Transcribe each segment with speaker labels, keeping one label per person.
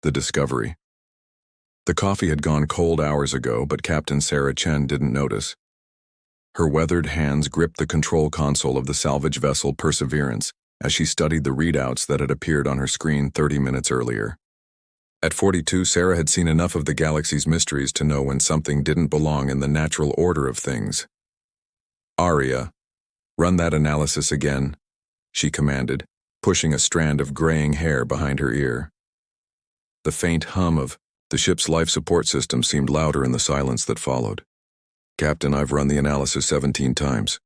Speaker 1: The discovery. The coffee had gone cold hours ago, but Captain Sarah Chen didn't notice. Her weathered hands gripped the control console of the salvage vessel Perseverance as she studied the readouts that had appeared on her screen 30 minutes earlier. At 42, Sarah had seen enough of the galaxy's mysteries to know when something didn't belong in the natural order of things. "Aria, run that analysis again," she commanded, pushing a strand of graying hair behind her ear. The faint hum of the ship's life support system seemed louder in the silence that followed. "Captain, I've run the analysis 17 times,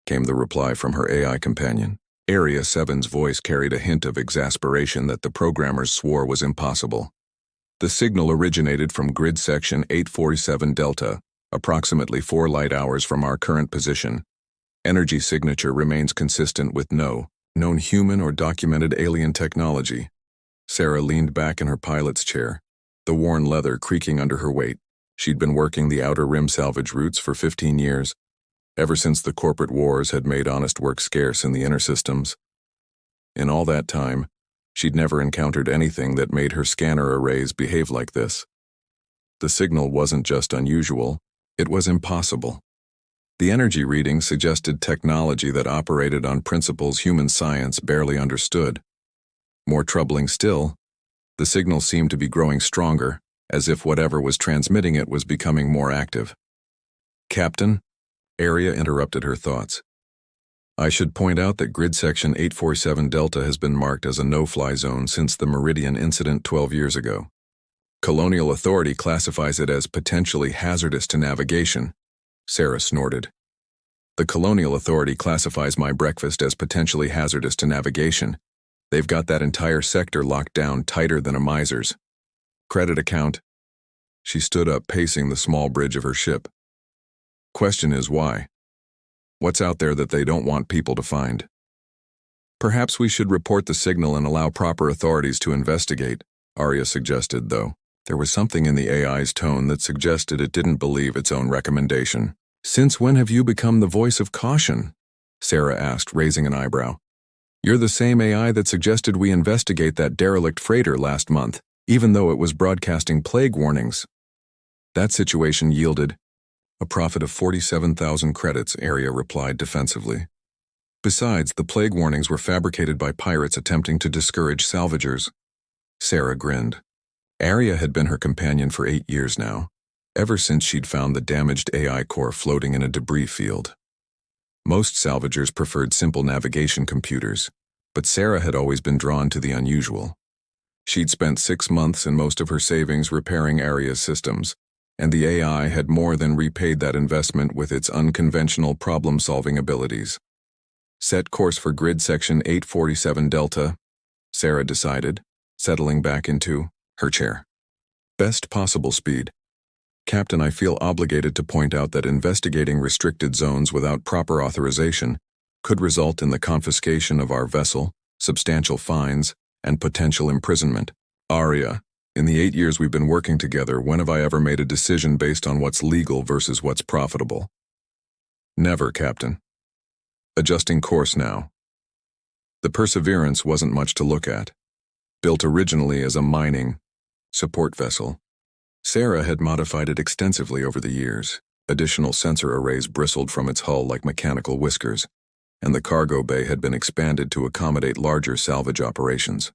Speaker 1: came the reply from her AI companion. Area 7's voice carried a hint of exasperation that the programmers swore was impossible. The signal originated from grid section 847 Delta, approximately 4 light hours from our current position. Energy signature remains consistent with no known human or documented alien technology." Sarah leaned back in her pilot's chair, the worn leather creaking under her weight. She'd been working the outer rim salvage routes for 15 years, ever since the corporate wars had made honest work scarce in the inner systems. In all that time, she'd never encountered anything that made her scanner arrays behave like this. The signal wasn't just unusual, it was impossible. The energy reading suggested technology that operated on principles human science barely understood. More troubling still, the signal seemed to be growing stronger, as if whatever was transmitting it was becoming more active. "Captain," Aria interrupted her thoughts. "I should point out that grid section 847 Delta has been marked as a no-fly zone since the Meridian incident 12 years ago. Colonial Authority classifies it as potentially hazardous to navigation." Sarah snorted. "The Colonial Authority classifies my breakfast as potentially hazardous to navigation. They've got that entire sector locked down tighter than a miser's. Credit account." She stood up, pacing the small bridge of her ship. "Question is why? What's out there that they don't want people to find?" "Perhaps we should report the signal and allow proper authorities to investigate," Arya suggested, though there was something in the AI's tone that suggested it didn't believe its own recommendation. "Since when have you become the voice of caution?" Sarah asked, raising an eyebrow. "You're the same AI that suggested we investigate that derelict freighter last month, even though it was broadcasting plague warnings." "That situation yielded a profit of 47,000 credits," Arya replied defensively. "Besides, the plague warnings were fabricated by pirates attempting to discourage salvagers." Sarah grinned. Arya had been her companion for 8 years now, ever since she'd found the damaged AI core floating in a debris field. Most salvagers preferred simple navigation computers, but Sarah had always been drawn to the unusual. She'd spent 6 months and most of her savings repairing Arya's systems, and the AI had more than repaid that investment with its unconventional problem-solving abilities. "Set course for grid section 847 Delta," Sarah decided, settling back into her chair. "Best possible speed. Captain, I feel obligated to point out that investigating restricted zones without proper authorization could result in the confiscation of our vessel, substantial fines, and potential imprisonment. Arya, in the 8 years we've been working together, when have I ever made a decision based on what's legal versus what's profitable?" "Never, Captain." Adjusting course now. The Perseverance wasn't much to look at. Built originally as a mining support vessel, Sarah had modified it extensively over the years. Additional sensor arrays bristled from its hull like mechanical whiskers, and the cargo bay had been expanded to accommodate larger salvage operations.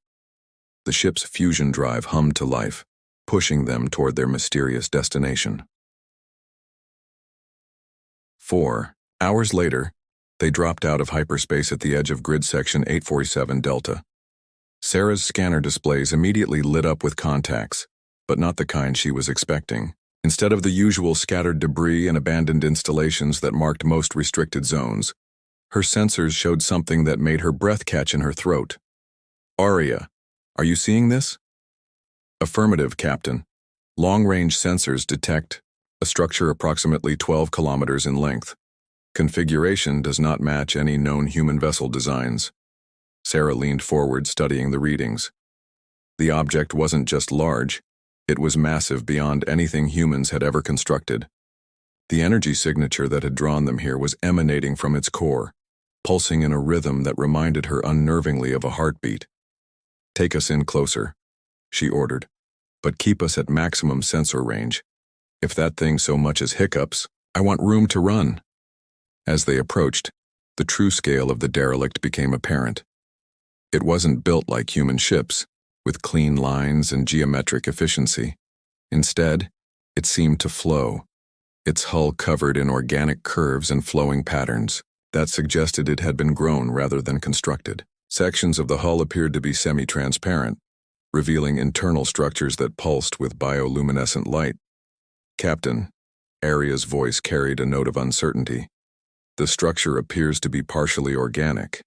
Speaker 1: The ship's fusion drive hummed to life, pushing them toward their mysterious destination. 4 hours later, they dropped out of hyperspace at the edge of grid section 847 Delta. Sarah's scanner displays immediately lit up with contacts, but not the kind she was expecting. Instead of the usual scattered debris and abandoned installations that marked most restricted zones, her sensors showed something that made her breath catch in her throat. "Arya, are you seeing this?" "Affirmative, Captain. Long-range sensors detect a structure approximately 12 kilometers in length. Configuration does not match any known human vessel designs." Sarah leaned forward, studying the readings. The object wasn't just large, it was massive beyond anything humans had ever constructed. The energy signature that had drawn them here was emanating from its core, pulsing in a rhythm that reminded her unnervingly of a heartbeat. "Take us in closer," she ordered, but keep us at maximum sensor range. If that thing so much as hiccups, I want room to run." As they approached, the true scale of the derelict became apparent. It wasn't built like human ships, with clean lines and geometric efficiency. Instead, it seemed to flow, its hull covered in organic curves and flowing patterns that suggested it had been grown rather than constructed. Sections of the hull appeared to be semi-transparent, revealing internal structures that pulsed with bioluminescent light. "Captain," Aria's voice carried a note of uncertainty. "The structure appears to be partially organic.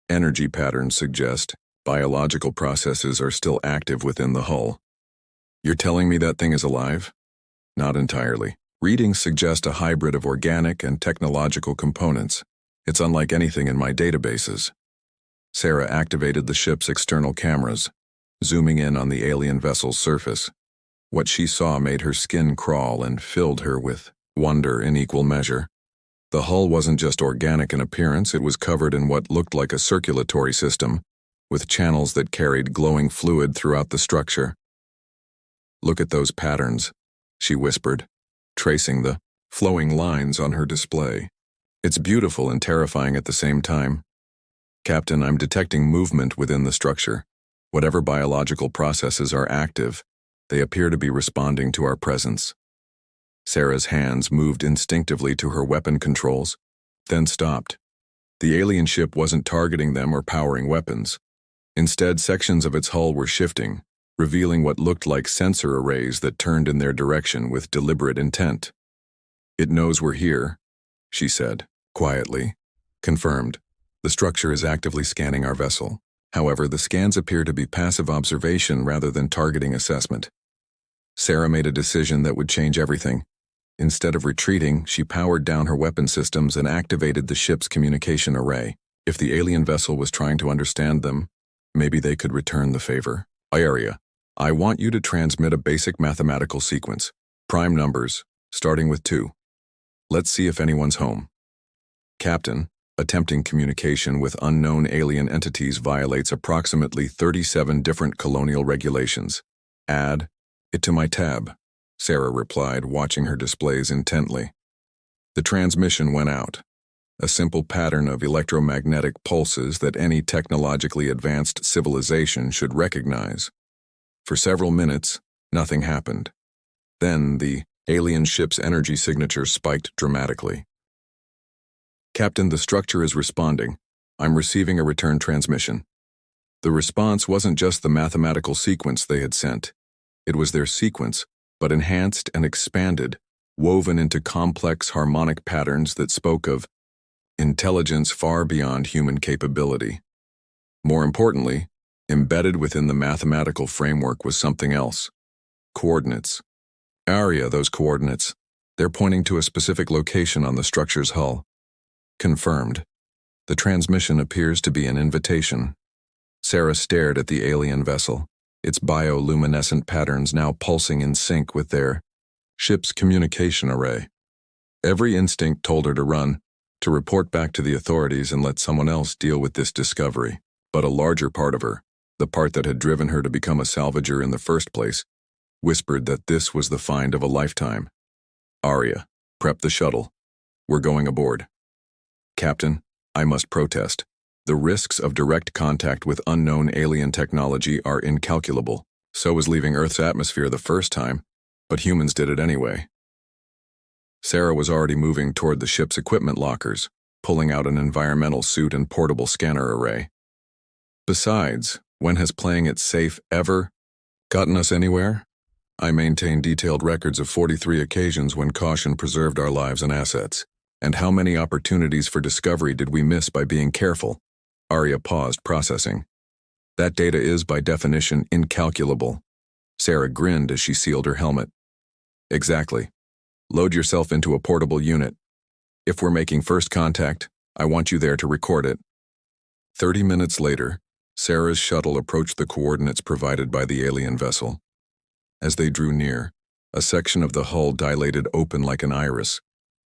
Speaker 1: Energy patterns suggest biological processes are still active within the hull." "You're telling me that thing is alive?" "Not entirely. Readings suggest a hybrid of organic and technological components. It's unlike anything in my databases." Sarah activated the ship's external cameras, zooming in on the alien vessel's surface. What she saw made her skin crawl and filled her with wonder in equal measure. The hull wasn't just organic in appearance, it was covered in what looked like a circulatory system, with channels that carried glowing fluid throughout the structure. "Look at those patterns," she whispered, tracing the flowing lines on her display. "It's beautiful and terrifying at the same time. Captain, I'm detecting movement within the structure. Whatever biological processes are active, they appear to be responding to our presence." Sarah's hands moved instinctively to her weapon controls, then stopped. The alien ship wasn't targeting them or powering weapons. Instead, sections of its hull were shifting, revealing what looked like sensor arrays that turned in their direction with deliberate intent. "It knows we're here," she said, quietly. "Confirmed. The structure is actively scanning our vessel. However, the scans appear to be passive observation rather than targeting assessment." Sarah made a decision that would change everything. Instead of retreating, she powered down her weapon systems and activated the ship's communication array. If the alien vessel was trying to understand them, maybe they could return the favor. "Aria, I want you to transmit a basic mathematical sequence. Prime numbers, starting with 2. Let's see if anyone's home." "Captain, attempting communication with unknown alien entities violates approximately 37 different colonial regulations. Add it to my tab," Sarah replied, watching her displays intently. The transmission went out, a simple pattern of electromagnetic pulses that any technologically advanced civilization should recognize. For several minutes, nothing happened. Then the alien ship's energy signature spiked dramatically. "Captain, the structure is responding. I'm receiving a return transmission." The response wasn't just the mathematical sequence they had sent. It was their sequence, but enhanced and expanded, woven into complex harmonic patterns that spoke of intelligence far beyond human capability. More importantly, embedded within the mathematical framework was something else. Coordinates. "Aria, those coordinates. They're pointing to a specific location on the structure's hull." "Confirmed. The transmission appears to be an invitation." Sarah stared at the alien vessel, its bioluminescent patterns now pulsing in sync with their ship's communication array. Every instinct told her to run, to report back to the authorities and let someone else deal with this discovery. But a larger part of her, the part that had driven her to become a salvager in the first place, whispered that this was the find of a lifetime. "Aria, prep the shuttle. We're going aboard." "Captain, I must protest. The risks of direct contact with unknown alien technology are incalculable. So is leaving Earth's atmosphere the first time, but humans did it anyway." Sarah was already moving toward the ship's equipment lockers, pulling out an environmental suit and portable scanner array. "Besides, when has playing it safe ever gotten us anywhere? I maintain detailed records of 43 occasions when caution preserved our lives and assets. And how many opportunities for discovery did we miss by being careful?" Aria paused, processing. "That data is, by definition, incalculable." Sarah grinned as she sealed her helmet. "Exactly. Load yourself into a portable unit. If we're making first contact, I want you there to record it." 30 minutes later, Sarah's shuttle approached the coordinates provided by the alien vessel. As they drew near, a section of the hull dilated open like an iris,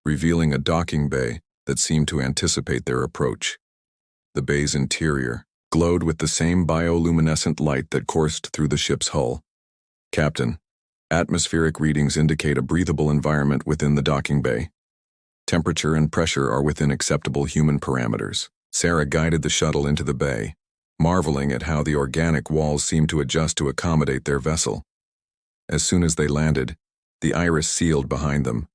Speaker 1: revealing a docking bay that seemed to anticipate their approach. The bay's interior glowed with the same bioluminescent light that coursed through the ship's hull. Captain, atmospheric readings indicate a breathable environment within the docking bay. Temperature and pressure are within acceptable human parameters. Sarah guided the shuttle into the bay, marveling at how the organic walls seemed to adjust to accommodate their vessel. As soon as they landed, the iris sealed behind them,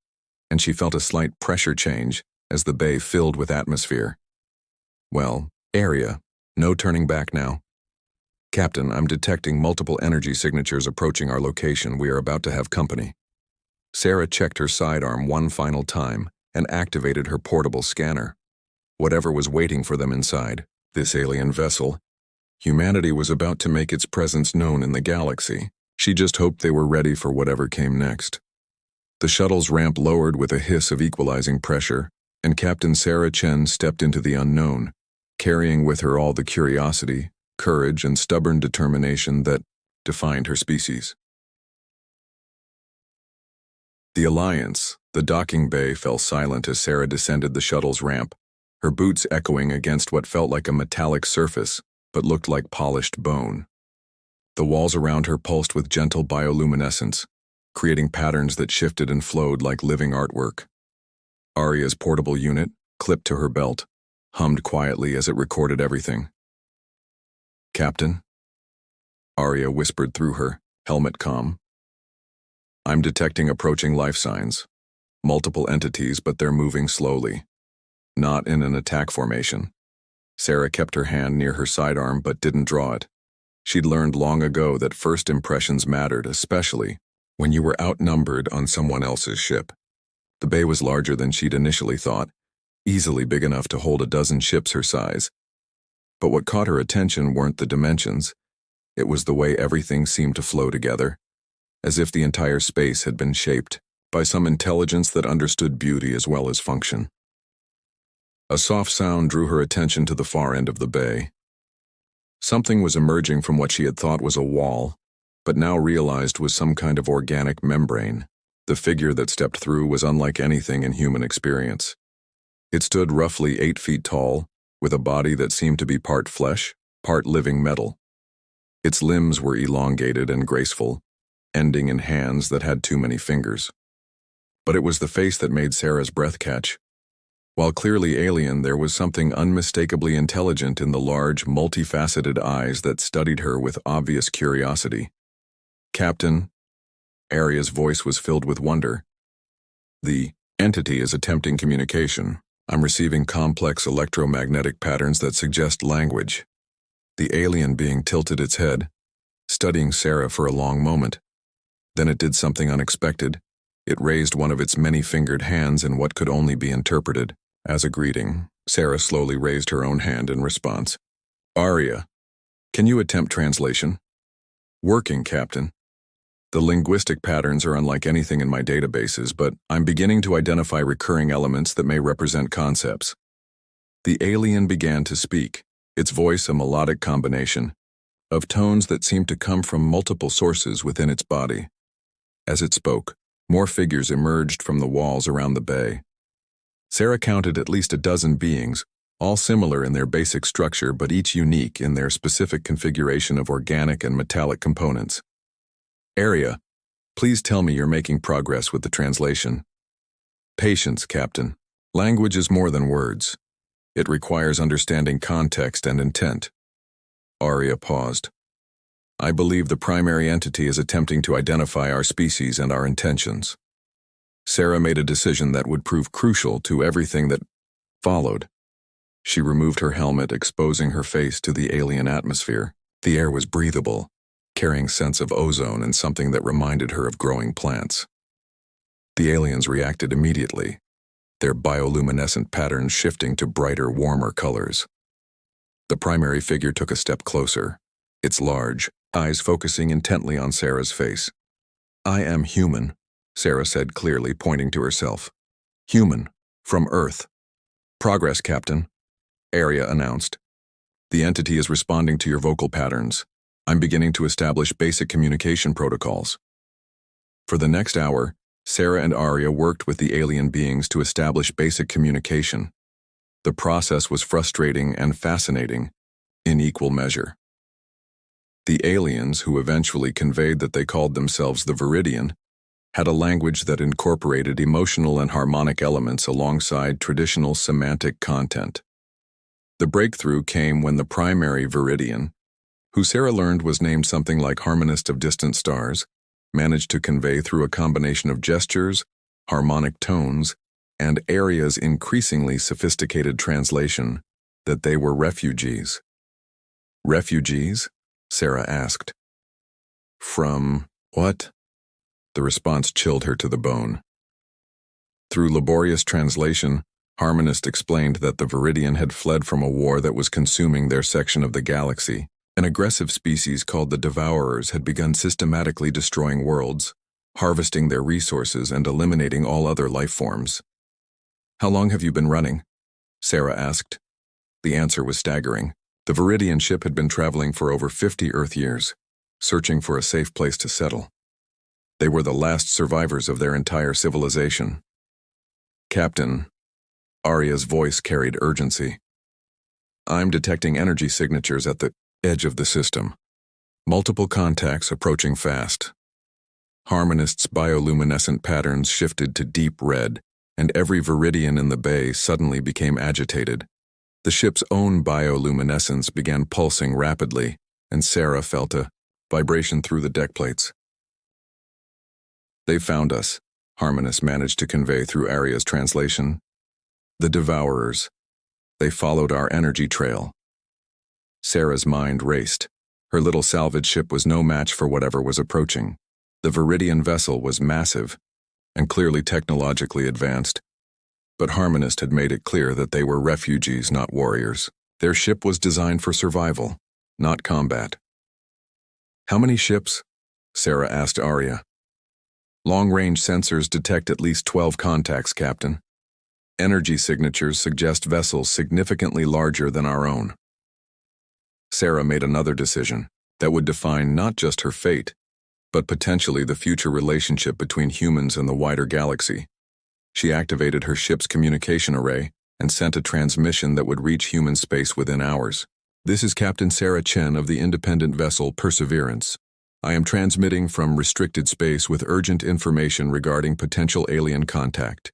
Speaker 1: and she felt a slight pressure change as the bay filled with atmosphere. Well, area, no turning back now. Captain, I'm detecting multiple energy signatures approaching our location. We are about to have company. Sarah checked her sidearm one final time and activated her portable scanner. Whatever was waiting for them inside, this alien vessel, humanity was about to make its presence known in the galaxy. She just hoped they were ready for whatever came next. The shuttle's ramp lowered with a hiss of equalizing pressure, and Captain Sarah Chen stepped into the unknown, carrying with her all the curiosity, courage, and stubborn determination that defined her species. The Alliance, the docking bay, fell silent as Sarah descended the shuttle's ramp, her boots echoing against what felt like a metallic surface but looked like polished bone. The walls around her pulsed with gentle bioluminescence, creating patterns that shifted and flowed like living artwork. Aria's portable unit, clipped to her belt, hummed quietly as it recorded everything. Captain? Aria whispered through her, helmet calm. I'm detecting approaching life signs. Multiple entities, but they're moving slowly. Not in an attack formation. Sarah kept her hand near her sidearm but didn't draw it. She'd learned long ago that first impressions mattered, especially when you were outnumbered on someone else's ship. The bay was larger than she'd initially thought, easily big enough to hold a dozen ships her size. But what caught her attention weren't the dimensions. It was the way everything seemed to flow together, as if the entire space had been shaped by some intelligence that understood beauty as well as function. A soft sound drew her attention to the far end of the bay. Something was emerging from what she had thought was a wall, but now realized was some kind of organic membrane. The figure that stepped through was unlike anything in human experience. It stood roughly 8 feet tall, with a body that seemed to be part flesh, part living metal. Its limbs were elongated and graceful, ending in hands that had too many fingers. But it was the face that made Sarah's breath catch. While clearly alien, there was something unmistakably intelligent in the large, multifaceted eyes that studied her with obvious curiosity. Captain, Aria's voice was filled with wonder. The entity is attempting communication. I'm receiving complex electromagnetic patterns that suggest language. The alien being tilted its head, studying Sarah for a long moment. Then it did something unexpected. It raised one of its many-fingered hands in what could only be interpreted as a greeting. Sarah slowly raised her own hand in response. Aria, can you attempt translation? Working, Captain. The linguistic patterns are unlike anything in my databases, but I'm beginning to identify recurring elements that may represent concepts. The alien began to speak, its voice a melodic combination of tones that seemed to come from multiple sources within its body. As it spoke, more figures emerged from the walls around the bay. Sarah counted at least a dozen beings, all similar in their basic structure but each unique in their specific configuration of organic and metallic components. Aria, please tell me you're making progress with the translation. Patience, Captain. Language is more than words. It requires understanding context and intent. Aria paused. I believe the primary entity is attempting to identify our species and our intentions. Sarah made a decision that would prove crucial to everything that followed. She removed her helmet, exposing her face to the alien atmosphere. The air was breathable, carrying scents of ozone and something that reminded her of growing plants. The aliens reacted immediately, their bioluminescent patterns shifting to brighter, warmer colors. The primary figure took a step closer, its large eyes focusing intently on Sarah's face. I am human, Sarah said clearly, pointing to herself. Human, from Earth. Progress, Captain, Aria announced. The entity is responding to your vocal patterns. I'm beginning to establish basic communication protocols. For the next hour, Sarah and Aria worked with the alien beings to establish basic communication. The process was frustrating and fascinating, in equal measure. The aliens, who eventually conveyed that they called themselves the Viridian, had a language that incorporated emotional and harmonic elements alongside traditional semantic content. The breakthrough came when the primary Viridian, who Sarah learned was named something like Harmonist of Distant Stars, managed to convey through a combination of gestures, harmonic tones, and Aria's increasingly sophisticated translation that they were refugees. Refugees? Sarah asked. From what? The response chilled her to the bone. Through laborious translation, Harmonist explained that the Viridian had fled from a war that was consuming their section of the galaxy. An aggressive species called the Devourers had begun systematically destroying worlds, harvesting their resources and eliminating all other life forms. How long have you been running? Sarah asked. The answer was staggering. The Viridian ship had been traveling for over 50 Earth years, searching for a safe place to settle. They were the last survivors of their entire civilization. Captain, Aria's voice carried urgency. I'm detecting energy signatures at the edge of the system. Multiple contacts approaching fast. Harmonist's bioluminescent patterns shifted to deep red, and every Viridian in the bay suddenly became agitated. The ship's own bioluminescence began pulsing rapidly, and Sarah felt a vibration through the deck plates. They found us, Harmonist managed to convey through Aria's translation. The Devourers. They followed our energy trail. Sarah's mind raced. Her little salvage ship was no match for whatever was approaching. The Viridian vessel was massive and clearly technologically advanced, but Harmonist had made it clear that they were refugees, not warriors. Their ship was designed for survival, not combat. How many ships? Sarah asked Aria. Long-range sensors detect at least 12 contacts, Captain. Energy signatures suggest vessels significantly larger than our own. Sarah made another decision that would define not just her fate, but potentially the future relationship between humans and the wider galaxy. She activated her ship's communication array and sent a transmission that would reach human space within hours. This is Captain Sarah Chen of the independent vessel Perseverance. I am transmitting from restricted space with urgent information regarding potential alien contact.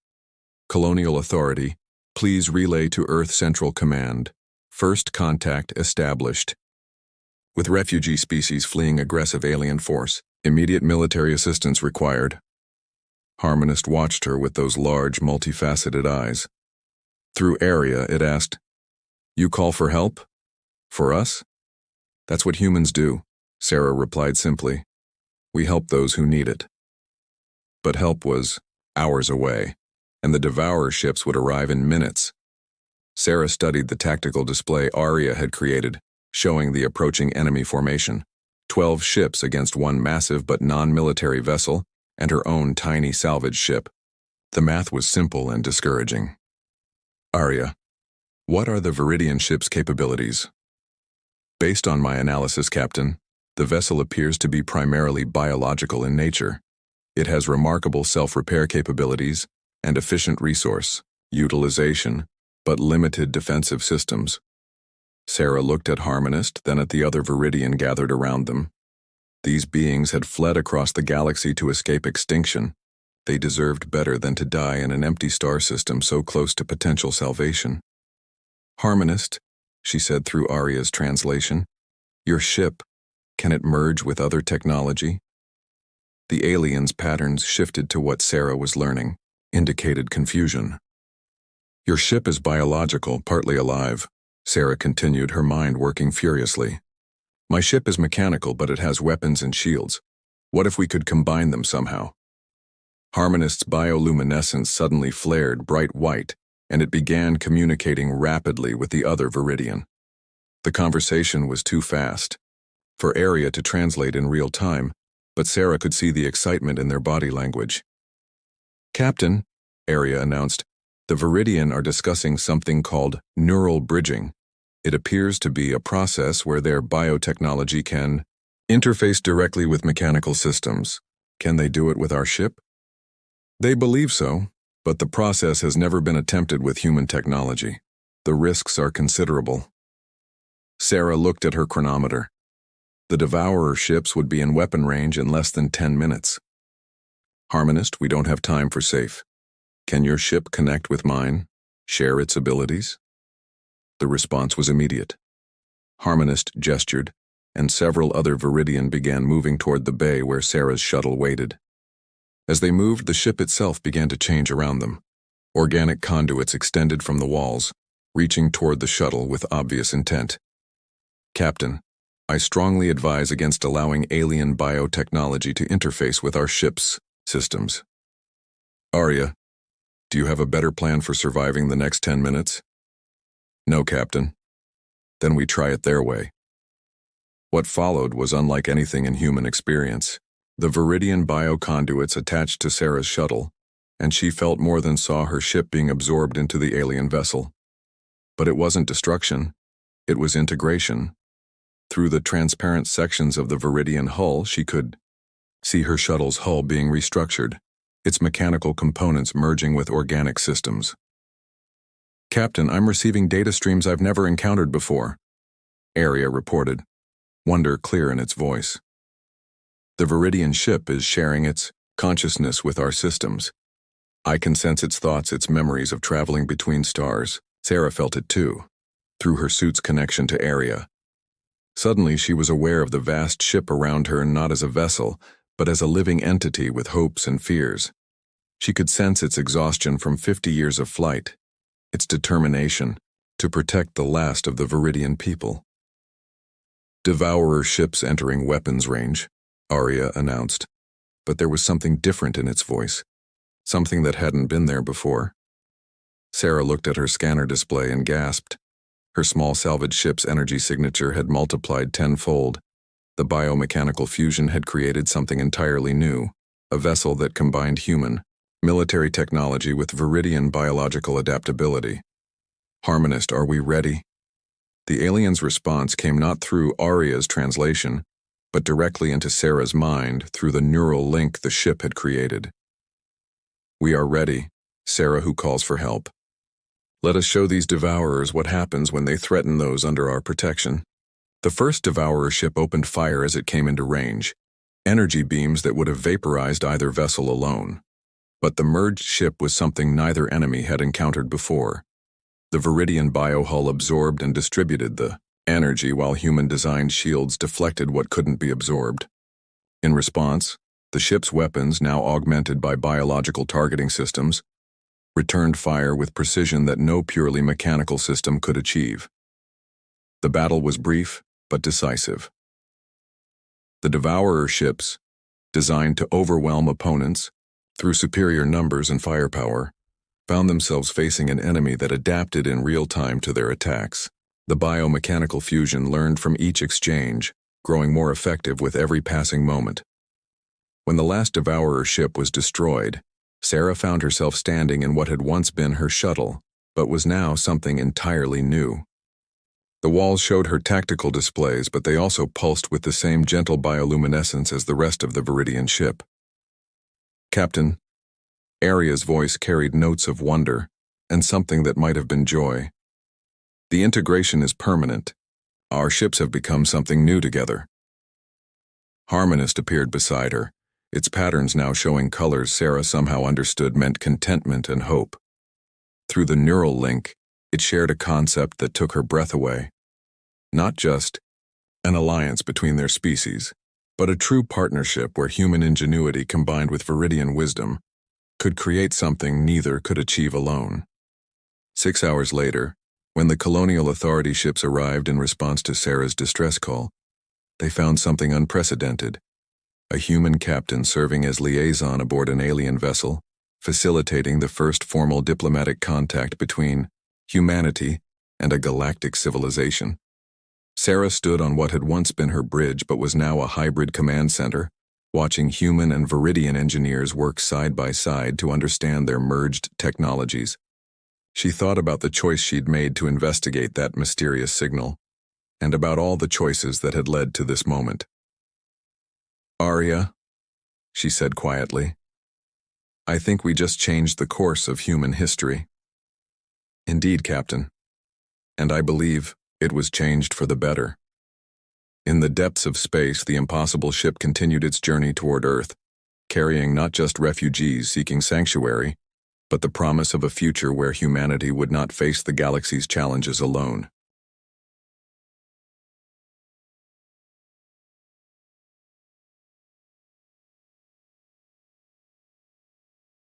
Speaker 1: Colonial Authority, please relay to Earth Central Command. First contact established. With refugee species fleeing aggressive alien force, immediate military assistance required. Harmonist watched her with those large, multifaceted eyes. Through Aria, it asked, You call for help? For us? That's what humans do, Sarah replied simply. We help those who need it. But help was hours away, and the Devourer ships would arrive in minutes. Sarah studied the tactical display Aria had created, showing the approaching enemy formation. 12 ships against one massive but non-military vessel, and her own tiny salvage ship. The math was simple and discouraging. Aria, what are the Viridian ship's capabilities? Based on my analysis, Captain, the vessel appears to be primarily biological in nature. It has remarkable self-repair capabilities and efficient resource utilization, but limited defensive systems. Sarah looked at Harmonist, then at the other Viridian gathered around them. These beings had fled across the galaxy to escape extinction. They deserved better than to die in an empty star system so close to potential salvation. Harmonist, she said through Aria's translation, your ship, can it merge with other technology? The aliens' patterns shifted to what Sarah was learning, indicated confusion. Your ship is biological, partly alive, Sarah continued, her mind working furiously. My ship is mechanical, but it has weapons and shields. What if we could combine them somehow? Harmonist's bioluminescence suddenly flared bright white, and it began communicating rapidly with the other Viridian. The conversation was too fast for Aria to translate in real time, but Sarah could see the excitement in their body language. Captain, Aria announced, the Viridian are discussing something called neural bridging. It appears to be a process where their biotechnology can interface directly with mechanical systems. Can they do it with our ship? They believe so, but the process has never been attempted with human technology. The risks are considerable. Sarah looked at her chronometer. The Devourer ships would be in weapon range in less than 10 minutes. Harmonist, we don't have time for safe. Can your ship connect with mine? Share its abilities? The response was immediate. Harmonist gestured, and several other Viridian began moving toward the bay where Sarah's shuttle waited. As they moved, the ship itself began to change around them. Organic conduits extended from the walls, reaching toward the shuttle with obvious intent. Captain, I strongly advise against allowing alien biotechnology to interface with our ship's systems. Arya, do you have a better plan for surviving the next 10 minutes? No, Captain. Then we try it their way. What followed was unlike anything in human experience. The Viridian bioconduits attached to Sarah's shuttle, and she felt more than saw her ship being absorbed into the alien vessel. But it wasn't destruction, it was integration. Through the transparent sections of the Viridian hull, she could see her shuttle's hull being restructured, its mechanical components merging with organic systems. Captain, I'm receiving data streams I've never encountered before, Arya reported, wonder clear in its voice. The Viridian ship is sharing its consciousness with our systems. I can sense its thoughts, its memories of traveling between stars. Sarah felt it too, through her suit's connection to Arya. Suddenly she was aware of the vast ship around her not as a vessel, but as a living entity with hopes and fears. She could sense its exhaustion from 50 years of flight, its determination to protect the last of the Viridian people. Devourer ships entering weapons range, Arya announced, but there was something different in its voice, something that hadn't been there before. Sarah looked at her scanner display and gasped. Her small salvage ship's energy signature had multiplied tenfold. The biomechanical fusion had created something entirely new, a vessel that combined human, military technology with Viridian biological adaptability. Harmonist, are we ready? The alien's response came not through Arya's translation, but directly into Sarah's mind through the neural link the ship had created. We are ready, Sarah, who calls for help. Let us show these devourers what happens when they threaten those under our protection. The first devourer ship opened fire as it came into range, energy beams that would have vaporized either vessel alone. But the merged ship was something neither enemy had encountered before. The Viridian biohull absorbed and distributed the energy while human-designed shields deflected what couldn't be absorbed. In response, the ship's weapons, now augmented by biological targeting systems, returned fire with precision that no purely mechanical system could achieve. The battle was brief but decisive. The devourer ships, designed to overwhelm opponents through superior numbers and firepower, found themselves facing an enemy that adapted in real time to their attacks. The biomechanical fusion learned from each exchange, growing more effective with every passing moment. When the last devourer ship was destroyed, Sarah found herself standing in what had once been her shuttle, but was now something entirely new. The walls showed her tactical displays, but they also pulsed with the same gentle bioluminescence as the rest of the Viridian ship. Captain, Arya's voice carried notes of wonder and something that might have been joy. The integration is permanent. Our ships have become something new together. Harmonist appeared beside her, its patterns now showing colors Sarah somehow understood meant contentment and hope. Through the neural link, it shared a concept that took her breath away. Not just an alliance between their species, but a true partnership where human ingenuity combined with Viridian wisdom could create something neither could achieve alone. 6 hours later, when the colonial authority ships arrived in response to Sarah's distress call, they found something unprecedented. A human captain serving as liaison aboard an alien vessel, facilitating the first formal diplomatic contact between humanity and a galactic civilization. Sarah stood on what had once been her bridge but was now a hybrid command center, watching human and Viridian engineers work side by side to understand their merged technologies. She thought about the choice she'd made to investigate that mysterious signal, and about all the choices that had led to this moment. Arya, she said quietly, I think we just changed the course of human history. Indeed, Captain. And I believe it was changed for the better. In the depths of space, the impossible ship continued its journey toward Earth, carrying not just refugees seeking sanctuary, but the promise of a future where humanity would not face the galaxy's challenges alone.